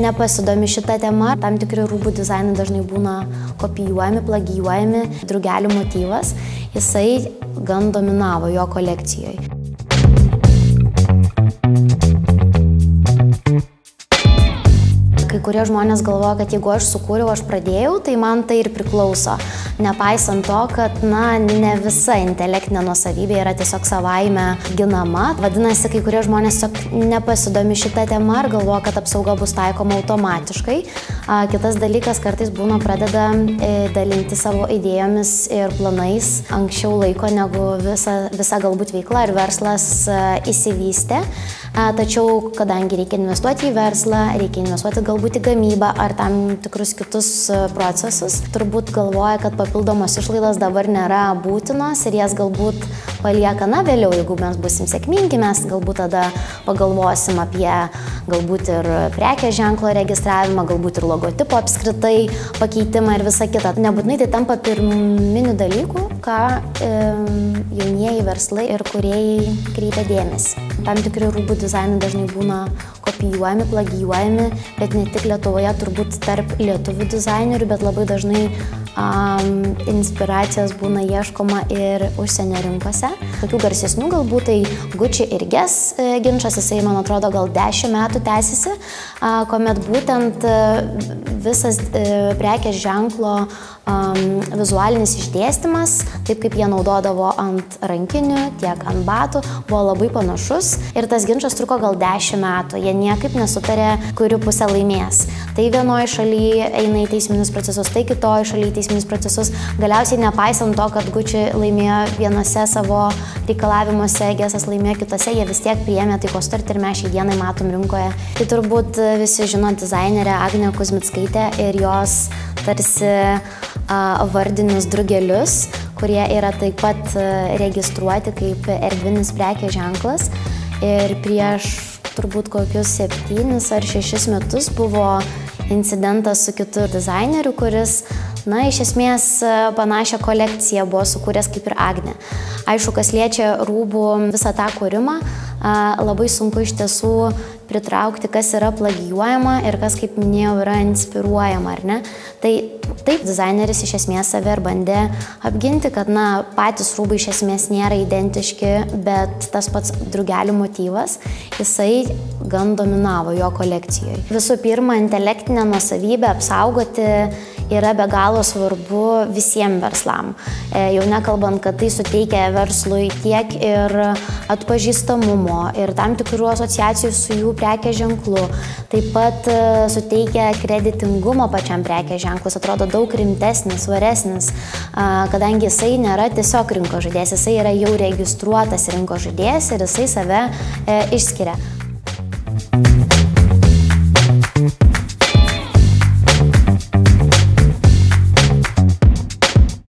nepasidomi šitą temą. Tam tikri rūbų dizainai dažnai būna kopijuojami, plagijuojami. Drugelių motyvas, jisai gan dominavo jo kolekcijoje. Kai kurie žmonės galvoja, kad jeigu aš sukūriau, aš pradėjau, tai man tai ir priklauso. Nepaisant to, kad ne visa intelektinė nuosavybė yra tiesiog savaime ginama. Vadinasi, kai kurie žmonės tiesiog nepasidomi šitą temą ir galvoja, kad apsauga bus taikoma automatiškai. Kitas dalykas, kartais būna pradeda dalinti savo idėjomis ir planais anksčiau laiko, negu visa galbūt veikla ir verslas įsivystė. Tačiau, kadangi reikia investuoti į verslą, reikia investuoti galbūt į gamybą ar tam tikrus kitus procesus, turbūt galvoja, kad papildomos išlaidos dabar nėra būtinos ir jas galbūt palieka vėliau, jeigu mes busim sėkmingi, mes galbūt tada pagalvosim apie galbūt ir prekės ženklo registravimą, galbūt ir logotipo apskritai pakeitimą ir visą kitą. Nebūtinai tai tampa pirminiu dalyku, ką jaunieji verslai ir kūrėjai kreipia dėmesį. Tam tikri rūbų dizainai dažnai būna kopijuojami, plagijuojami, bet ne tik Lietuvoje, turbūt tarp lietuvių dizainerių, bet labai dažnai inspiracijos būna ieškoma ir užsienio rinkose. Tokių garsesnių galbūt tai Gucci ir Guess ginčas, jisai, man atrodo, gal 10 metų tęsiasi, kuomet būtent visas prekės ženklo vizualinis išdėstymas, taip kaip jie naudodavo ant rankinių, tiek ant batų, buvo labai panašus ir tas ginčas truko gal 10 metų. Jie niekaip nesutarė, kuri pusė laimės. Tai vienoje šalyje eina į teisminius procesus, tai kitoje šalyje į teisminius procesus. Galiausiai, nepaisant to, kad Gucci laimėjo vienose savo reikalavimuose, Guessas laimėjo kitose, jie vis tiek priėmė taikos sutartį ir mes šiai dienai matom rinkoje. Tai turbūt visi žino dizainerę Agnę Kuzmickaitę ir jos tarsi vardinius drugelius, kurie yra taip pat registruoti kaip erdvinis prekės ženklas. Ir prieš turbūt kokius 7 ar 6 metus buvo incidentas su kitu dizaineriu, kuris, iš esmės panašią kolekciją buvo sukūręs kaip ir Agnė. Aišku, kas liečia rūbų visą tą kūrimą, labai sunku iš tiesų pritraukti, kas yra plagijuojama ir kas, kaip minėjau, yra inspiruojama, ar ne? Tai taip, dizaineris iš esmės save ir bandė apginti, kad patys rūbai iš esmės nėra identiški, bet tas pats drugelių motyvas, jisai gan dominavo jo kolekcijoje. Visų pirma, intelektinę nuosavybę apsaugoti yra be galo svarbu visiems verslam. Jau nekalbant, kad tai suteikia verslui tiek ir atpažįstamumo, ir tam tikrų asociacijų su jų prekės ženklu. Taip pat suteikia kreditingumo pačiam prekės ženklus, atrodo daug rimtesnis, svaresnis, kadangi jisai nėra tiesiog rinkos žaidėjas, jisai yra jau registruotas rinkos žaidėjas ir jisai save išskiria.